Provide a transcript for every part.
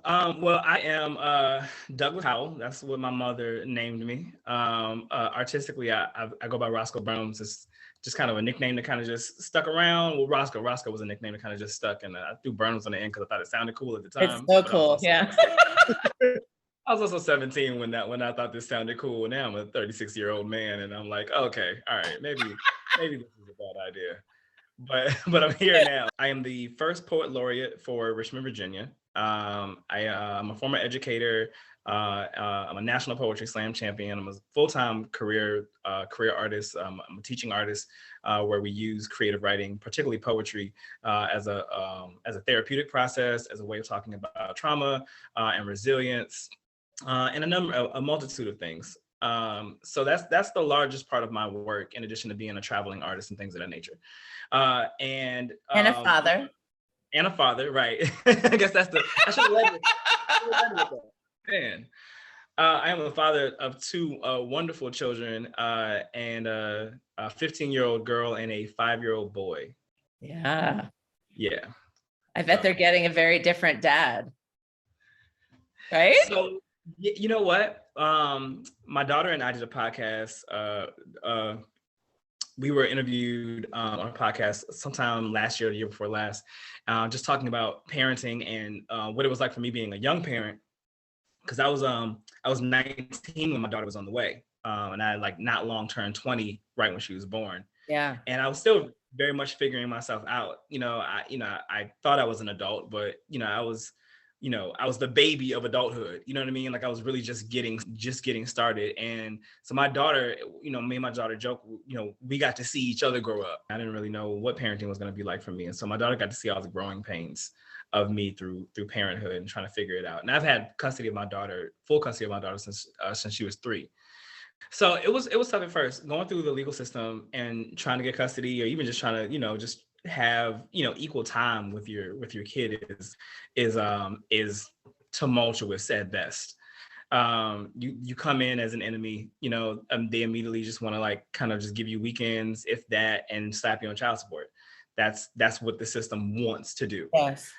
Well, I am Douglas Powell. That's what my mother named me. Artistically, I go by Roscoe Burnems. It's just kind of a nickname that kind of just stuck around. Well, Roscoe was a nickname that kind of just stuck, and I threw Burnems on the end because I thought it sounded cool at the time. It's so cool, yeah. I was also 17 when I thought this sounded cool. Now I'm a 36-year-old man, and I'm like, okay, all right, maybe this is a bad idea. But I'm here now. I am the first poet laureate for Richmond, Virginia. I'm a former educator. I'm a national poetry slam champion. I'm a full-time career artist. I'm a teaching artist where we use creative writing, particularly poetry, as a therapeutic process, as a way of talking about trauma and resilience, and a multitude of things. So that's the largest part of my work, in addition to being a traveling artist and things of that nature. And a father. And a father, right? I guess I should have led with that. Man, I am a father of two wonderful children, and a 15-year-old girl and a 5-year-old boy. Yeah. Yeah. I bet they're getting a very different dad. Right? So, you know what? My daughter and I did a podcast. We were interviewed on a podcast sometime last year or the year before last, just talking about parenting and what it was like for me being a young parent. Because I was 19 when my daughter was on the way, and I like not long turned 20 right when she was born. Yeah. And I was still very much figuring myself out. I thought I was an adult, but I was the baby of adulthood. You know what I mean? Like I was really just getting started. And so my daughter, me and my daughter joke, we got to see each other grow up. I didn't really know what parenting was going to be like for me. And so my daughter got to see all the growing pains of me through parenthood and trying to figure it out. And I've had full custody of my daughter since she was 3. So it was tough at first, going through the legal system and trying to get custody, or even just trying to, just have, equal time with your kid is tumultuous at best. You come in as an enemy, they immediately just want to like kind of just give you weekends, if that, and slap you on child support. That's what the system wants to do. Yes.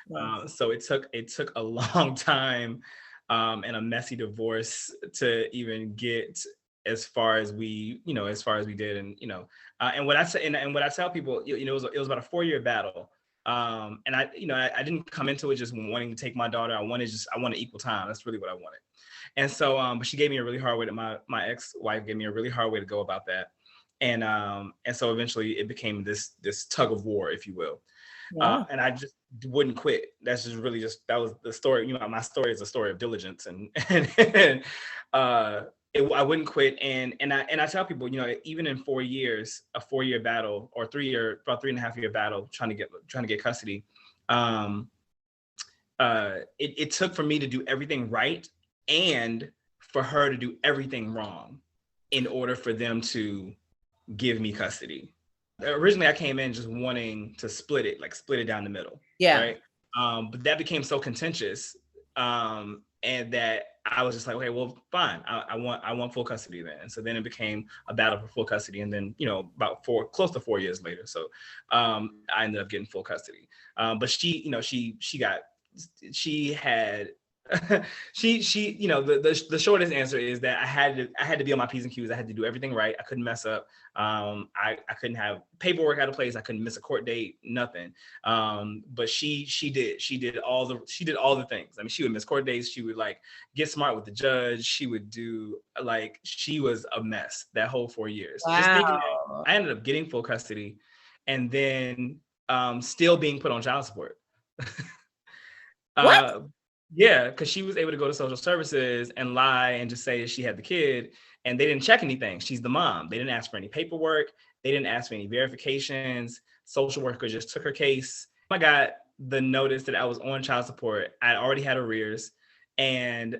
So it took a long time and a messy divorce to even get as far as we did. And what I tell people, it was about a 4-year battle. And I didn't come into it just wanting to take my daughter. I wanted equal time. That's really what I wanted. And so, but she gave me a really hard way my ex-wife gave me a really hard way to go about that. And so eventually it became this tug of war, if you will. Yeah. And I just wouldn't quit. That's just really that was the story. My story is a story of diligence, and I wouldn't quit. And I tell people, even in 4 years, a 4-year battle, or about 3.5-year battle, trying to get custody. It took for me to do everything right and for her to do everything wrong in order for them to give me custody. Originally, I came in just wanting to split it down the middle. Yeah. Right. But that became so contentious, and that I was just like, okay, well, fine. I want full custody then. And so then it became a battle for full custody. And then, about close to 4 years later. So I ended up getting full custody. But she had the shortest answer is that I had to be on my P's and Q's. I had to do everything right. I couldn't mess up. I couldn't have paperwork out of place. I couldn't miss a court date, nothing. But she did all the things. I mean, she would miss court dates. She would like get smart with the judge. She would do she was a mess that whole 4 years. Wow. Just thinking that I ended up getting full custody and then still being put on child support. What? Yeah, because she was able to go to social services and lie and just say she had the kid, and they didn't check anything. She's the mom. They didn't ask for any paperwork. They didn't ask for any verifications. Social worker just took her case. I got the notice that I was on child support. I already had arrears, and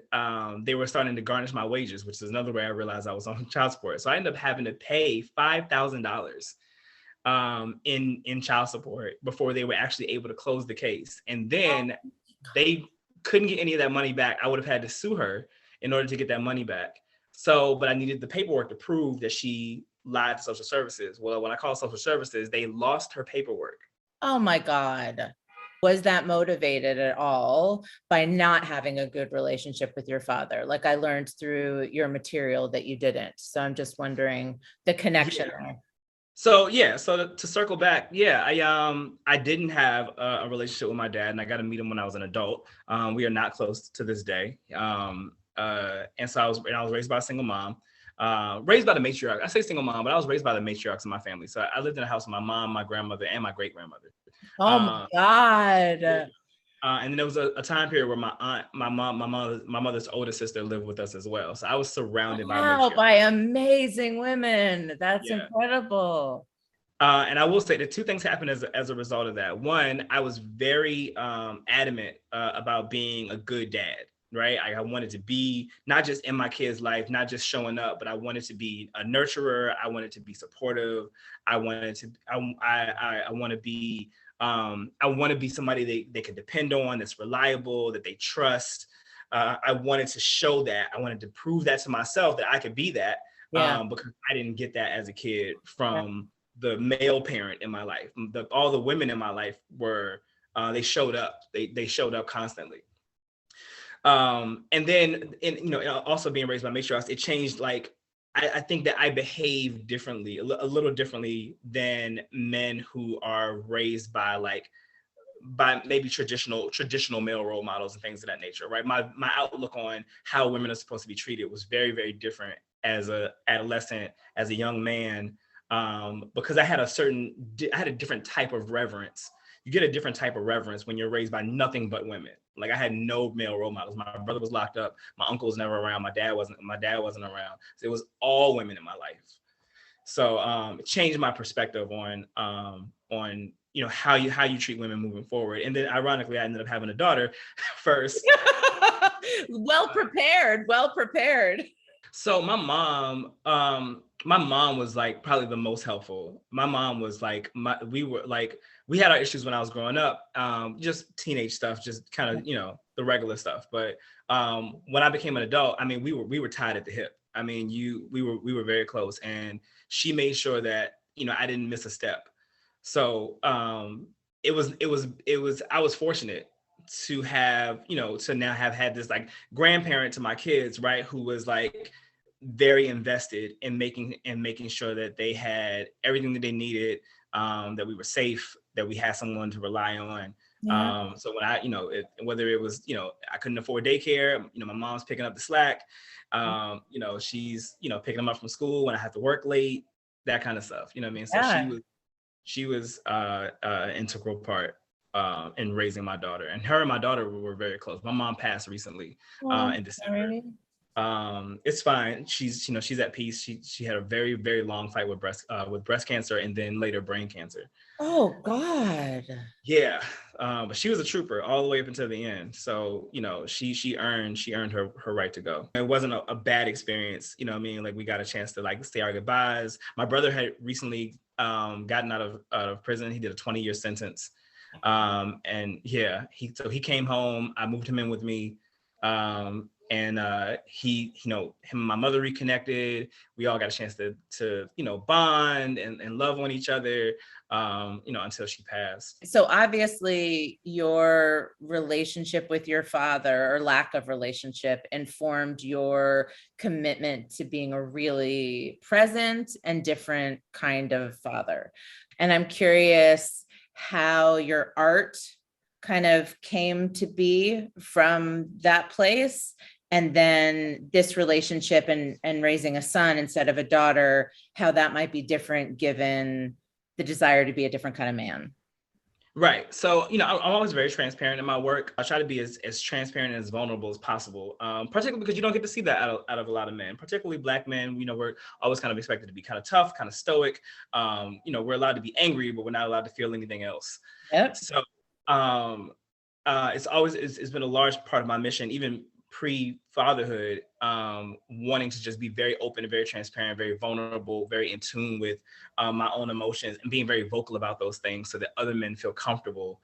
they were starting to garnish my wages, which is another way I realized I was on child support. So I ended up having to pay $5,000 in child support before they were actually able to close the case. And then they couldn't get any of that money back. I would have had to sue her in order to get that money back. So, but I needed the paperwork to prove that she lied to social services. Well, when I called social services, they lost her paperwork. Oh my God. Was that motivated at all by not having a good relationship with your father? Like I learned through your material that you didn't. So I'm just wondering the connection there. So yeah, so to circle back, yeah, I didn't have a relationship with my dad, and I got to meet him when I was an adult. We are not close to this day. And so I was raised by a single mom, raised by the matriarch. I say single mom, but I was raised by the matriarchs in my family. So I lived in a house with my mom, my grandmother, and my great grandmother. Oh my God. And then there was a time period where my aunt, my mother's older sister lived with us as well. So I was surrounded by matriarchs. By amazing women. That's Yeah. incredible. And I will say that two things happened as a result of that. One, I was very adamant about being a good dad, right? I wanted to be not just in my kid's life, not just showing up, but I wanted to be a nurturer. I wanted to be supportive. I want to be somebody they could depend on, that's reliable, that they trust. I wanted to show that. I wanted to prove that to myself that I could be that. Because I didn't get that as a kid from the male parent in my life. All the women in my life were, they showed up. They showed up constantly. And then, also being raised by matriarchs, it changed. Like, I think that I behave differently, a little differently than men who are raised by maybe traditional male role models and things of that nature, right? My outlook on how women are supposed to be treated was very, very different as a adolescent, as a young man, because I had a different type of reverence. You get a different type of reverence when you're raised by nothing but women. Like, I had no male role models. My brother was locked up. My uncle was never around. My dad wasn't around. So it was all women in my life. So it changed my perspective on how you treat women moving forward. And then ironically, I ended up having a daughter first. Well prepared. So my mom was like probably the most helpful. My mom was like, we had our issues when I was growing up, just teenage stuff, just kind of, the regular stuff. But when I became an adult, I mean, we were tied at the hip. I mean, we were very close, and she made sure that, I didn't miss a step. So I was fortunate to have, to now have had this like grandparent to my kids, right, who was like very invested in making sure that they had everything that they needed, that we were safe, that we had someone to rely on. Yeah. So when I, whether it was, I couldn't afford daycare, my mom's picking up the slack, she's, picking them up from school when I have to work late, that kind of stuff, you know what I mean? So she was an integral part in raising my daughter, and her and my daughter were very close. My mom passed recently in December. It's fine. She's at peace. She had a very, very long fight with breast cancer, and then later brain cancer. Oh God. Yeah. But she was a trooper all the way up until the end. So, she earned her right to go. It wasn't a bad experience. You know what I mean? Like, we got a chance to like say our goodbyes. My brother had recently gotten out of prison. He did a 20-year sentence. And yeah, he came home. I moved him in with me. And he, him and my mother reconnected. We all got a chance to bond and love on each other, until she passed. So obviously your relationship with your father, or lack of relationship, informed your commitment to being a really present and different kind of father. And I'm curious how your art kind of came to be from that place. And then this relationship and raising a son instead of a daughter, how that might be different given the desire to be a different kind of man. Right. So, I'm always very transparent in my work. I try to be as transparent and as vulnerable as possible, particularly because you don't get to see that out of a lot of men, particularly Black men. We're always kind of expected to be kind of tough, kind of stoic. We're allowed to be angry, but we're not allowed to feel anything else. Yep. So it's been a large part of my mission, even pre-fatherhood, wanting to just be very open and very transparent, very vulnerable, very in tune with my own emotions, and being very vocal about those things so that other men feel comfortable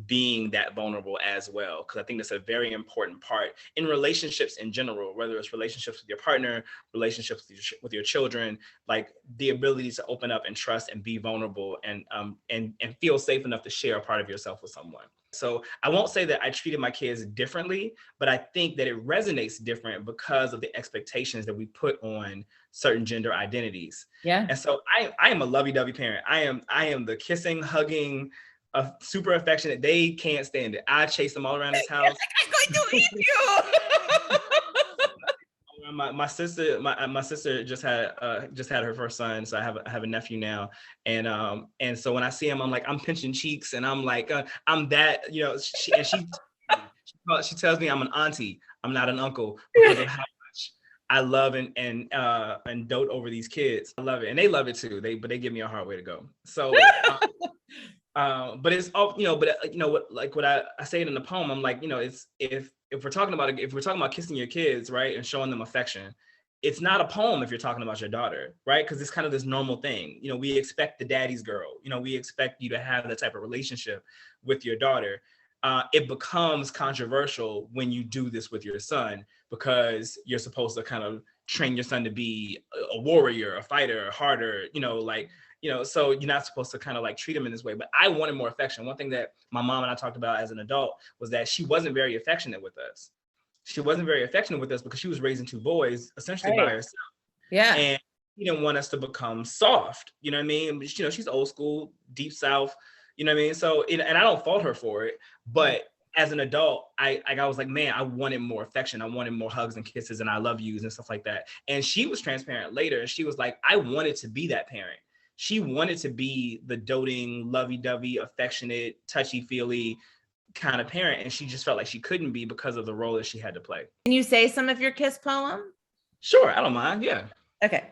being that vulnerable as well. Because I think that's a very important part in relationships in general, whether it's relationships with your partner, relationships with your children, like the ability to open up and trust and be vulnerable and feel safe enough to share a part of yourself with someone. So I won't say that I treated my kids differently, but I think that it resonates different because of the expectations that we put on certain gender identities. Yeah. And so I am a lovey-dovey parent. I am the kissing, hugging, super affectionate. They can't stand it. I chase them all around this house. I'm going to eat you. My sister just had her first son, so I have a nephew now, and so when I see him, I'm like, I'm pinching cheeks, and I'm like, I'm that, you know. She tells me I'm an auntie, I'm not an uncle, because of how much I love and dote over these kids. I love it, and they love it too. They give me a hard way to go. So. But it's all, what I say it in the poem. I'm like, it's if we're talking about kissing your kids, right, and showing them affection, it's not a poem if you're talking about your daughter, right? Because it's kind of this normal thing. We expect the daddy's girl. We expect you to have that type of relationship with your daughter. It becomes controversial when you do this with your son, because you're supposed to kind of train your son to be a warrior, a fighter, harder, so you're not supposed to kind of like treat him in this way. But I wanted more affection. One thing that my mom and I talked about as an adult was that she wasn't very affectionate with us. She wasn't very affectionate with us because she was raising two boys essentially by herself. Yeah. And she didn't want us to become soft. You know what I mean? She's old school, deep South. You know what I mean? So, and I don't fault her for it. But as an adult, I was like, man, I wanted more affection. I wanted more hugs and kisses and I love yous and stuff like that. And she was transparent later. And she was like, I wanted to be that parent. She wanted to be the doting, lovey-dovey, affectionate, touchy-feely kind of parent. And she just felt like she couldn't be because of the role that she had to play. Can you say some of your kiss poem? Sure, I don't mind. Yeah. Okay.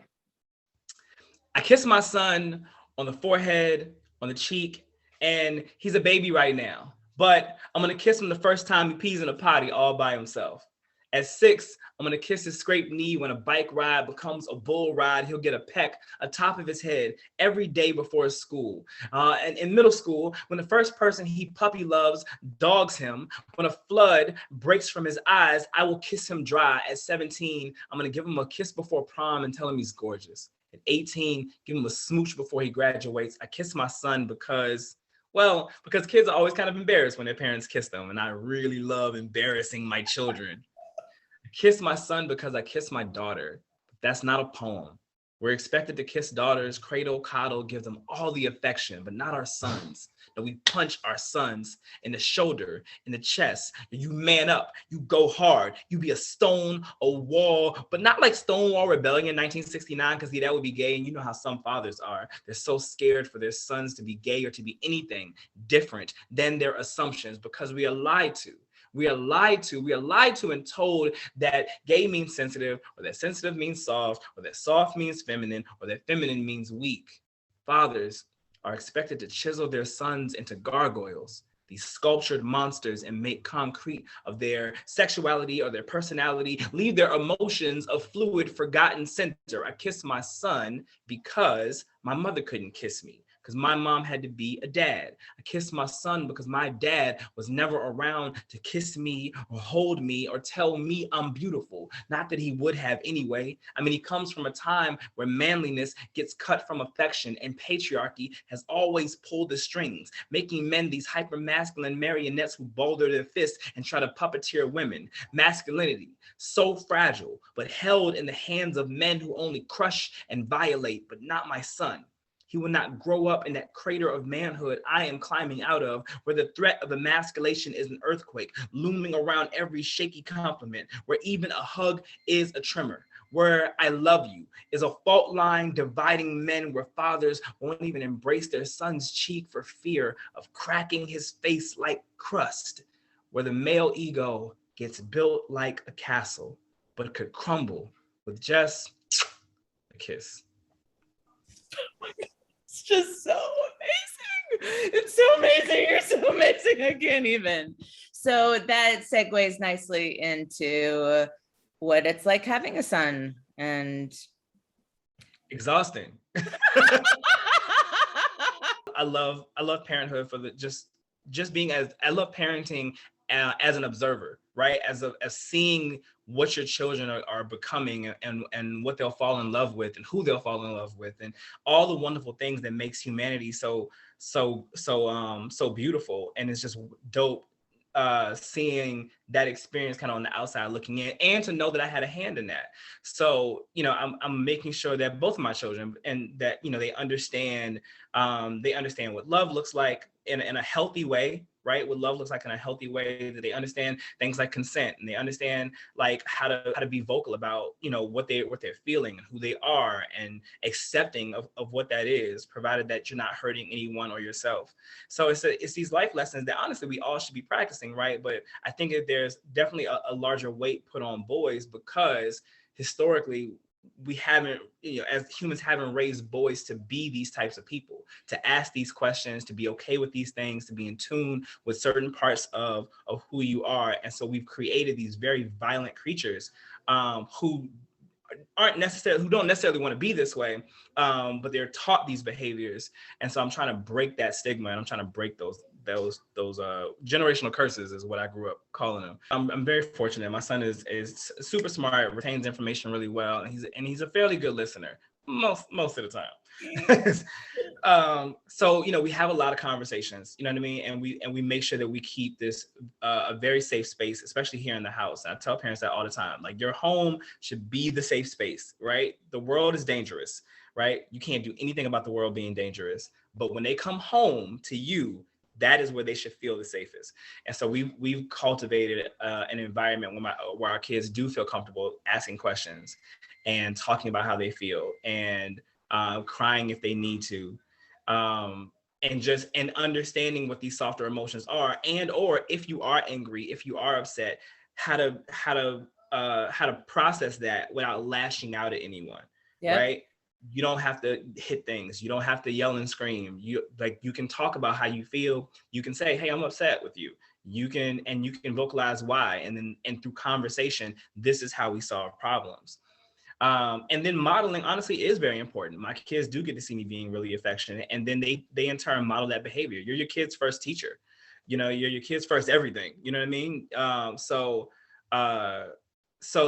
I kiss my son on the forehead, on the cheek, and he's a baby right now. But I'm going to kiss him the first time he pees in a potty all by himself. At 6, I'm going to kiss his scraped knee when a bike ride becomes a bull ride. He'll get a peck atop of his head every day before his school. And in middle school, when the first person he puppy loves dogs him, when a flood breaks from his eyes, I will kiss him dry. At 17, I'm going to give him a kiss before prom and tell him he's gorgeous. At 18, give him a smooch before he graduates. I kiss my son because kids are always kind of embarrassed when their parents kiss them. And I really love embarrassing my children. Kiss my son because I kiss my daughter. That's not a poem. We're expected to kiss daughters, cradle, coddle, give them all the affection, but not our sons. No, we punch our sons in the shoulder, in the chest. You man up, you go hard, you be a stone, a wall, but not like Stonewall Rebellion 1969, because that would be gay. And you know how some fathers are. They're so scared for their sons to be gay or to be anything different than their assumptions, because we are lied to. We are lied to and told that gay means sensitive, or that sensitive means soft, or that soft means feminine, or that feminine means weak. Fathers are expected to chisel their sons into gargoyles, these sculptured monsters, and make concrete of their sexuality or their personality, leave their emotions a fluid, forgotten center. I kiss my son because my mother couldn't kiss me, because my mom had to be a dad. I kissed my son because my dad was never around to kiss me or hold me or tell me I'm beautiful. Not that he would have anyway. I mean, he comes from a time where manliness gets cut from affection, and patriarchy has always pulled the strings, making men these hyper-masculine marionettes who boulder their fists and try to puppeteer women. Masculinity, so fragile, but held in the hands of men who only crush and violate, but not my son. He will not grow up in that crater of manhood I am climbing out of, where the threat of emasculation is an earthquake, looming around every shaky compliment, where even a hug is a tremor, where I love you is a fault line dividing men, where fathers won't even embrace their son's cheek for fear of cracking his face like crust, where the male ego gets built like a castle, but could crumble with just a kiss. It's just so amazing. It's so amazing. You're so amazing. I can't even. So that segues nicely into what it's like having a son. And exhausting. I love parenthood for just being as, I love parenting as an observer, right? As seeing what your children are becoming, and what they'll fall in love with, and who they'll fall in love with, and all the wonderful things that makes humanity so beautiful. And it's just dope seeing that experience kind of on the outside looking in, and to know that I had a hand in that. So, I'm making sure that both of my children, and that, they understand what love looks like in a healthy way, right? What love looks like in a healthy way, that they understand things like consent, and they understand like how to be vocal about, what they're feeling and who they are, and accepting of what that is, provided that you're not hurting anyone or yourself. So it's these life lessons that honestly we all should be practicing, right? But I think that there's definitely a larger weight put on boys, because historically we haven't, as humans, haven't raised boys to be these types of people, to ask these questions, to be okay with these things, to be in tune with certain parts of who you are. And so we've created these very violent creatures who don't necessarily want to be this way, but they're taught these behaviors. And so I'm trying to break that stigma, and I'm trying to break those generational curses, is what I grew up calling them. I'm very fortunate. My son is super smart, retains information really well, and he's a fairly good listener most of the time. So we have a lot of conversations, you know what I mean, and we make sure that we keep this a very safe space, especially here in the house. And I tell parents that all the time, like, your home should be the safe space, right? The world is dangerous, right? You can't do anything about the world being dangerous, but when they come home to you, that is where they should feel the safest. And so we've cultivated an environment where our kids do feel comfortable asking questions, and talking about how they feel, and crying if they need to, and understanding what these softer emotions are, and or if you are angry, if you are upset, how to process that without lashing out at anyone. Yep. Right? You don't have to hit things. You don't have to yell and scream. You can talk about how you feel. You can say, hey, I'm upset with you. You can vocalize why. And through conversation, this is how we solve problems. And then modeling, honestly, is very important. My kids do get to see me being really affectionate, and then they in turn model that behavior. You're your kid's first teacher. You're your kid's first everything. You know what I mean? So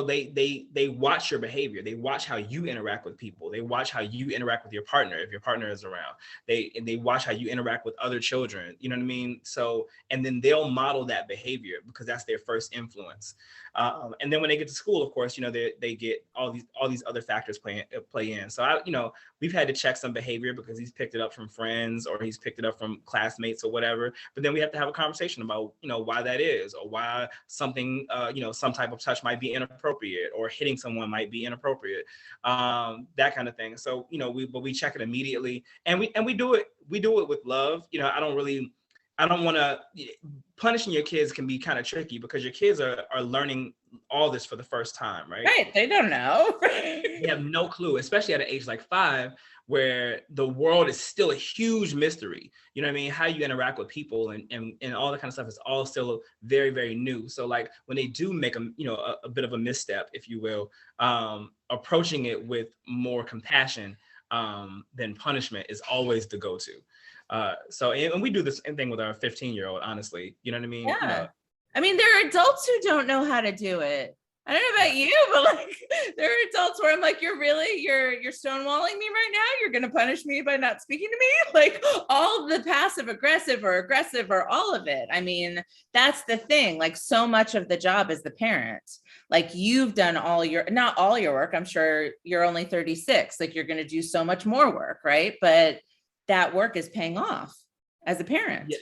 they watch your behavior. They watch how you interact with people. They watch how you interact with your partner, if your partner is around. They watch how you interact with other children. You know what I mean? So, and then they'll model that behavior, because that's their first influence. And then when they get to school, of course, they get all these other factors play in. So we've had to check some behavior because he's picked it up from friends, or he's picked it up from classmates or whatever. But then we have to have a conversation about, why that is, or why something, some type of touch might be inappropriate, or hitting someone might be inappropriate, that kind of thing. So, we check it immediately, and we do it with love. I don't want to. Punishing your kids can be kind of tricky, because your kids are learning all this for the first time, right? Right. They don't know. They have no clue, especially at an age like 5, where the world is still a huge mystery. You know what I mean? How you interact with people and all that kind of stuff is all still very, very new. So like when they do make a bit of a misstep, if you will, approaching it with more compassion than punishment is always the go-to. So, and we do the same thing with our 15-year-old, honestly, you know what I mean? Yeah. I mean, there are adults who don't know how to do it. I don't know about you, but like there are adults where I'm like, you're stonewalling me right now. You're going to punish me by not speaking to me. Like all the passive aggressive or all of it. I mean, that's the thing. Like so much of the job is the parent. Like you've done not all your work. I'm sure you're only 36. Like you're going to do so much more work, right? But that work is paying off as a parent. Yes.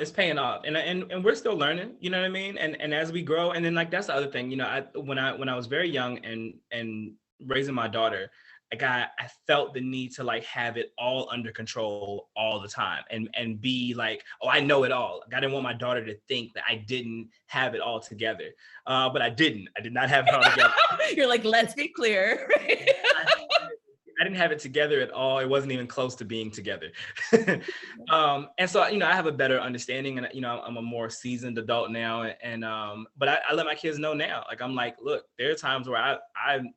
It's paying off, and we're still learning, you know what I mean? And as we grow, and then like that's the other thing, when I was very young and raising my daughter, like I felt the need to like have it all under control all the time and be like, oh, I know it all. Like, I didn't want my daughter to think that I didn't have it all together, but I did not have it all together. You're like, let's be clear. I didn't have it together at all. It wasn't even close to being together. And so, I have a better understanding, and, I'm a more seasoned adult now. And, but I let my kids know now, like, I'm like, look, there are times where I'm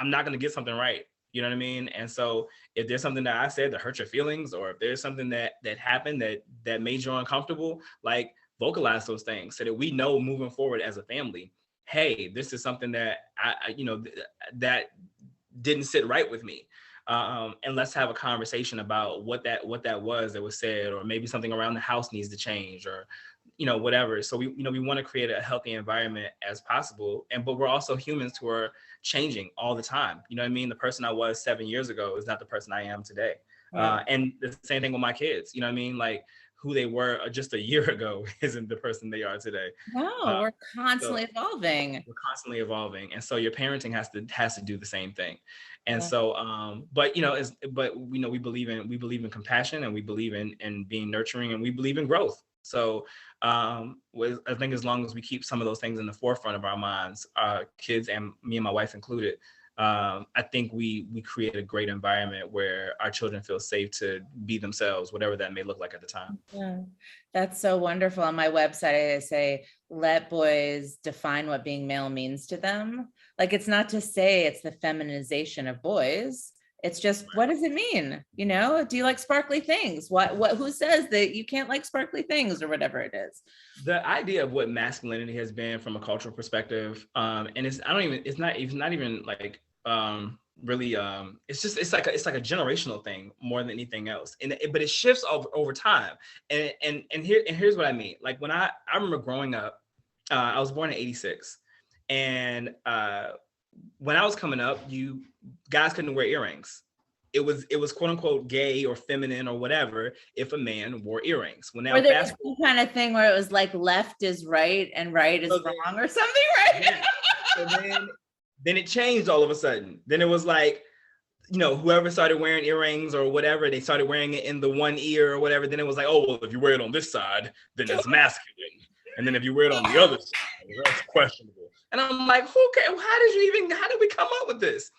not going to get something right. You know what I mean? And so if there's something that I said that hurt your feelings, or if there's something that happened that made you uncomfortable, like vocalize those things so that we know moving forward as a family, hey, this is something that that didn't sit right with me. And let's have a conversation about what that was said, or maybe something around the house needs to change, or whatever. So we want to create a healthy environment as possible. But we're also humans who are changing all the time. You know what I mean? The person I was 7 years ago is not the person I am today. Right. And the same thing with my kids. You know what I mean? Like, who they were just a year ago isn't the person they are today. No, we're constantly evolving. We're constantly evolving. And so your parenting has to do the same thing. And so, but we believe in compassion, and we believe in being nurturing, and we believe in growth. So I think as long as we keep some of those things in the forefront of our minds, kids and me and my wife included, I think we create a great environment where our children feel safe to be themselves, whatever that may look like at the time. Yeah, that's so wonderful. On my website, I say, let boys define what being male means to them. Like, it's not to say it's the feminization of boys. It's just, what does it mean? Do you like sparkly things? Who says that you can't like sparkly things, or whatever it is? The idea of what masculinity has been from a cultural perspective, and it's not even like really it's like a generational thing more than anything else, but it shifts over time. And here's what I mean. Like, when I remember growing up, I was born in '86, and when I was coming up, you guys couldn't wear earrings. It was quote unquote gay or feminine or whatever if a man wore earrings. When or there was some kind of thing where it was like left is right and right is wrong or something, right? So then it changed all of a sudden. Then it was like, whoever started wearing earrings or whatever, they started wearing it in the one ear or whatever. Then it was like, oh, well, if you wear it on this side, then it's masculine. And then if you wear it on the other side, that's questionable. And I'm like, who cares? How did we come up with this?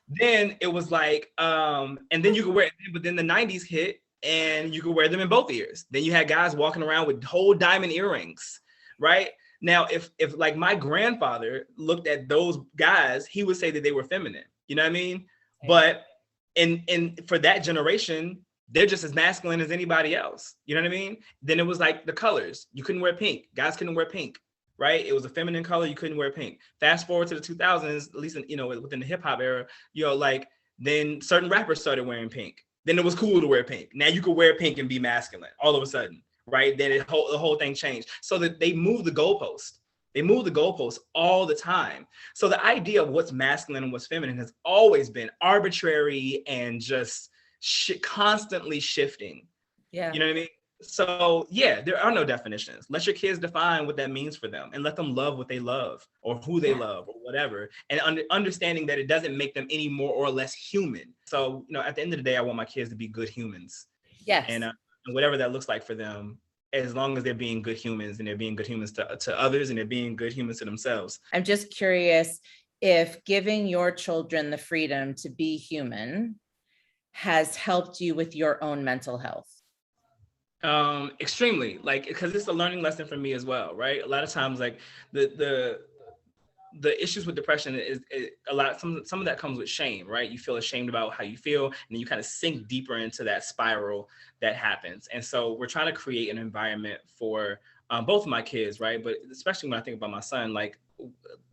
Then it was like, and then you could wear it, but then the 90s hit and you could wear them in both ears. Then you had guys walking around with whole diamond earrings, right? Now, if like my grandfather looked at those guys, he would say that they were feminine, you know what I mean? But in for that generation, they're just as masculine as anybody else, you know what I mean? Then it was like the colors. You couldn't wear pink. Guys couldn't wear pink, right? It was a feminine color. You couldn't wear pink. Fast forward to the 2000s, at least within the hip hop era, like then certain rappers started wearing pink. Then it was cool to wear pink. Now you could wear pink and be masculine all of a sudden, right? Then the whole thing changed. So that they moved the goalpost. They move the goalposts all the time. So the idea of what's masculine and what's feminine has always been arbitrary and just constantly shifting. Yeah. You know what I mean? So yeah, there are no definitions. Let your kids define what that means for them, and let them love what they love, or who they love, or whatever. And understanding that it doesn't make them any more or less human. So, at the end of the day, I want my kids to be good humans. Yes. And whatever that looks like for them, as long as they're being good humans, and they're being good humans to others, and they're being good humans to themselves. I'm just curious if giving your children the freedom to be human has helped you with your own mental health. Extremely, because it's a learning lesson for me as well, right? A lot of times, like the issues with depression is a lot. Some of that comes with shame, right? You feel ashamed about how you feel, and then you kind of sink deeper into that spiral that happens. And so we're trying to create an environment for both of my kids, right? But especially when I think about my son, like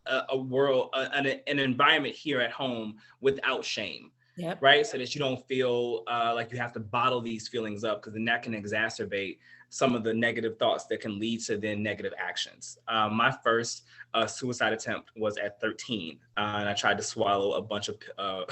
a world, an environment here at home without shame. Yep. Right. So that you don't feel like you have to bottle these feelings up, because then that can exacerbate some of the negative thoughts that can lead to then negative actions. My first suicide attempt was at 13, and I tried to swallow a bunch of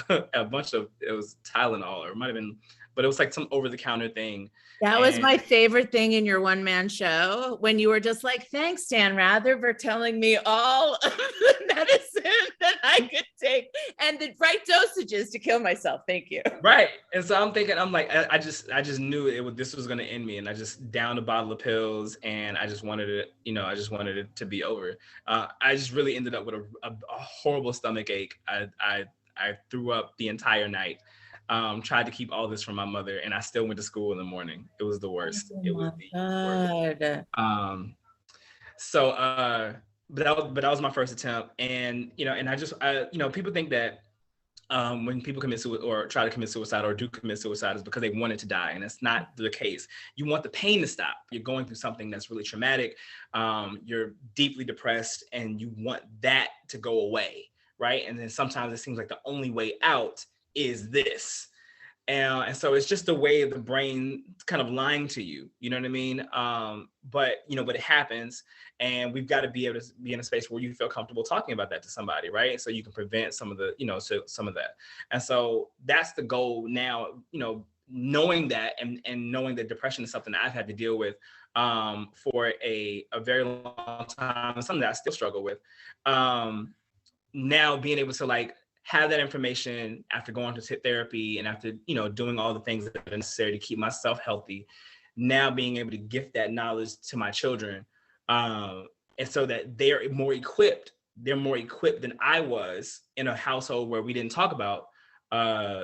it was Tylenol, or it might have been, but it was like some over-the-counter thing. That was my favorite thing in your one-man show, when you were just like, thanks, Dan Rather, for telling me all of the medicine that I could take and the right dosages to kill myself. Thank you. Right. And so I'm like, I just knew this was going to end me. And I just downed a bottle of pills, and I just wanted it to be over. I just really ended up with a horrible stomach ache. I threw up the entire night. Tried to keep all this from my mother, and I still went to school in the morning. It was the worst. Oh, it was the worst. But that was my first attempt. And, and people think that when people commit suicide or try to commit suicide or do commit suicide is because they wanted to die. And it's not the case. You want the pain to stop. You're going through something that's really traumatic. You're deeply depressed and you want that to go away, right? And then sometimes it seems like the only way out is this. And so it's just the way of the brain kind of lying to you, you know what I mean? But it happens, and we've got to be able to be in a space where you feel comfortable talking about that to somebody, right? So you can prevent some of the, some of that. And so that's the goal now, knowing that and knowing that depression is something that I've had to deal with for a very long time, and something that I still struggle with. Now being able to like have that information after going to therapy and after, doing all the things that are necessary to keep myself healthy, now being able to gift that knowledge to my children. And so that they're more equipped than I was in a household where we didn't talk about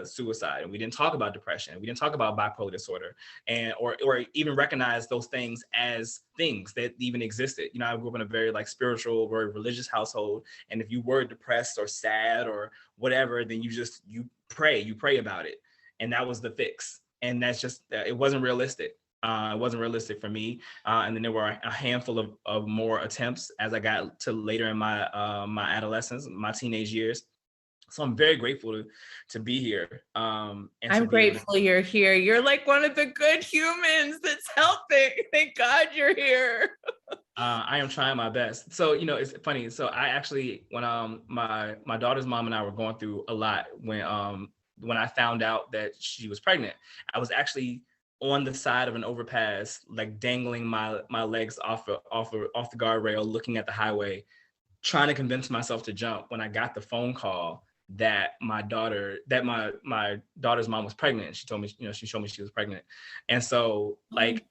suicide, and we didn't talk about depression, we didn't talk about bipolar disorder, and or even recognize those things as things that even existed. I grew up in a very like spiritual, very religious household, and if you were depressed or sad or whatever, then you pray about it, and that was the fix. And that's just, it wasn't realistic. It wasn't realistic for me. And then there were a handful of more attempts as I got to later in my my adolescence, my teenage years. So I'm very grateful to be here. And I'm grateful you're here. You're like one of the good humans that's helping. Thank God you're here. I am trying my best. So, it's funny. So I actually, when my daughter's mom and I were going through a lot when I found out that she was pregnant, I was actually on the side of an overpass, like dangling my legs off the guardrail, looking at the highway, trying to convince myself to jump, when I got the phone call that my daughter's mom was pregnant. She told me, she showed me she was pregnant. And so like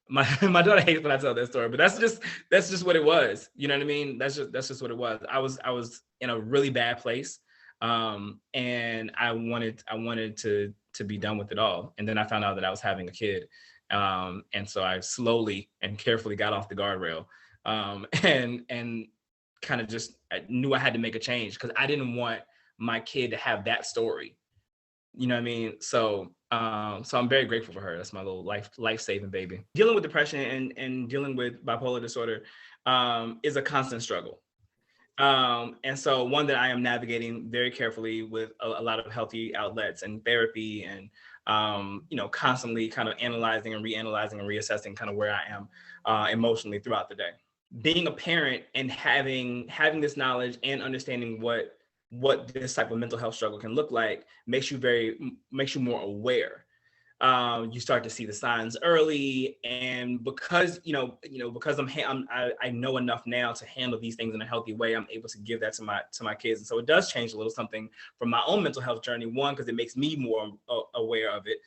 my daughter hates when I tell that story, but that's just what it was. You know what I mean? That's just what it was. I was in a really bad place. And I wanted to be done with it all. And then I found out that I was having a kid. And so I slowly and carefully got off the guardrail. And kind of just, I knew I had to make a change because I didn't want my kid to have that story. You know what I mean? So I'm very grateful for her. That's my little life-saving baby. Dealing with depression and dealing with bipolar disorder is a constant struggle. And so one that I am navigating very carefully with a lot of healthy outlets and therapy and, constantly kind of analyzing and reanalyzing and reassessing kind of where I am emotionally throughout the day. Being a parent and having this knowledge and understanding what this type of mental health struggle can look like makes you more aware. You start to see the signs early, and because because I know enough now to handle these things in a healthy way, I'm able to give that to my kids. And so it does change a little something from my own mental health journey. One, because it makes me more aware of it,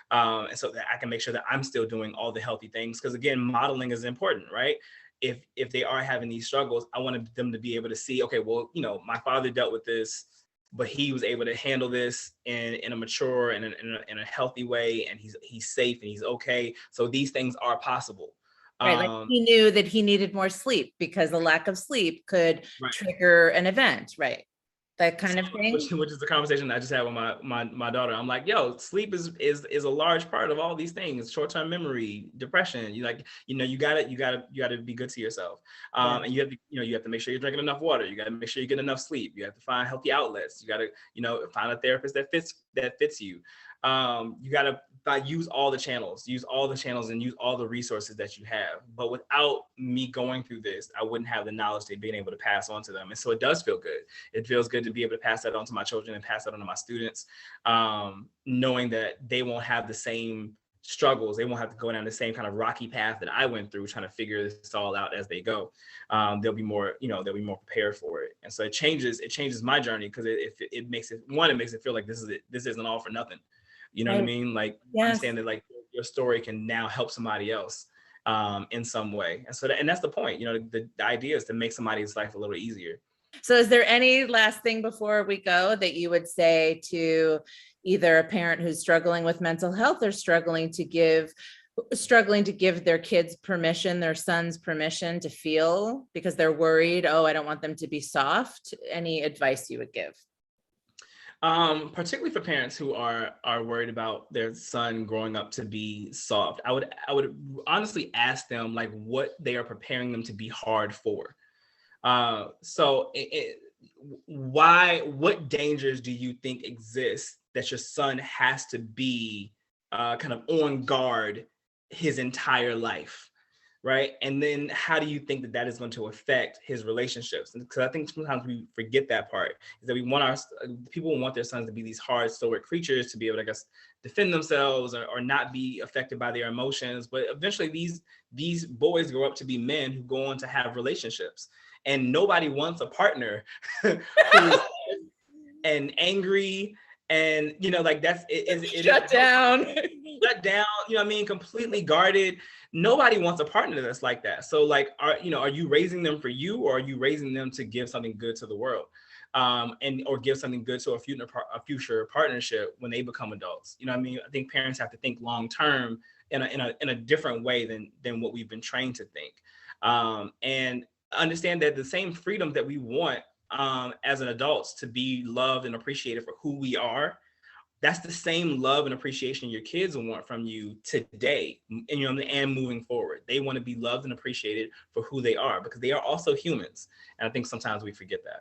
and so that I can make sure that I'm still doing all the healthy things. Because again, modeling is important, right? If they are having these struggles, I wanted them to be able to see, okay, well, my father dealt with this, but he was able to handle this in a mature and in a healthy way, and he's safe and he's okay. So these things are possible. Right, like he knew that he needed more sleep because the lack of sleep could trigger an event, right? That kind of thing. Which is the conversation I just had with my daughter. I'm like, yo, sleep is a large part of all these things. Short-term memory, depression. You gotta be good to yourself. And you have to make sure you're drinking enough water. You gotta make sure you get enough sleep. You have to find healthy outlets. You gotta find a therapist that fits you. You gotta use all the channels and use all the resources that you have. But without me going through this, I wouldn't have the knowledge to being able to pass on to them. And so it does feel good. It feels good to be able to pass that on to my children and pass that on to my students, knowing that they won't have the same struggles. They won't have to go down the same kind of rocky path that I went through trying to figure this all out as they go. They'll be more prepared for it. And so it changes my journey because it makes it feel like this isn't all for nothing. You know what I mean? Like, understand that like your story can now help somebody else in some way. And so that's the point. The idea is to make somebody's life a little easier. So is there any last thing before we go that you would say to either a parent who's struggling with mental health or struggling to give their kids permission, their sons permission to feel because they're worried, oh, I don't want them to be soft? Any advice you would give? Particularly for parents who are worried about their son growing up to be soft. I would honestly ask them like what they are preparing them to be hard for. What dangers do you think exist that your son has to be kind of on guard his entire life, right? And then how do you think that that is going to affect his relationships? Because I think sometimes we forget that part, is that we want people want their sons to be these hard, stoic creatures to be able to, I guess, defend themselves or not be affected by their emotions. But eventually these boys grow up to be men who go on to have relationships. And nobody wants a partner who's and angry and, like that's it Shut down. Shut down, what I mean, completely guarded. Nobody wants a partner that's like that. So like, are you raising them for you, or are you raising them to give something good to the world, and or give something good to a future partnership when they become adults? I mean, I think parents have to think long term in a different way than what we've been trained to think, and understand that the same freedom that we want as an adults to be loved and appreciated for who we are, that's the same love and appreciation your kids will want from you today, and moving forward. They want to be loved and appreciated for who they are, because they are also humans. And I think sometimes we forget that.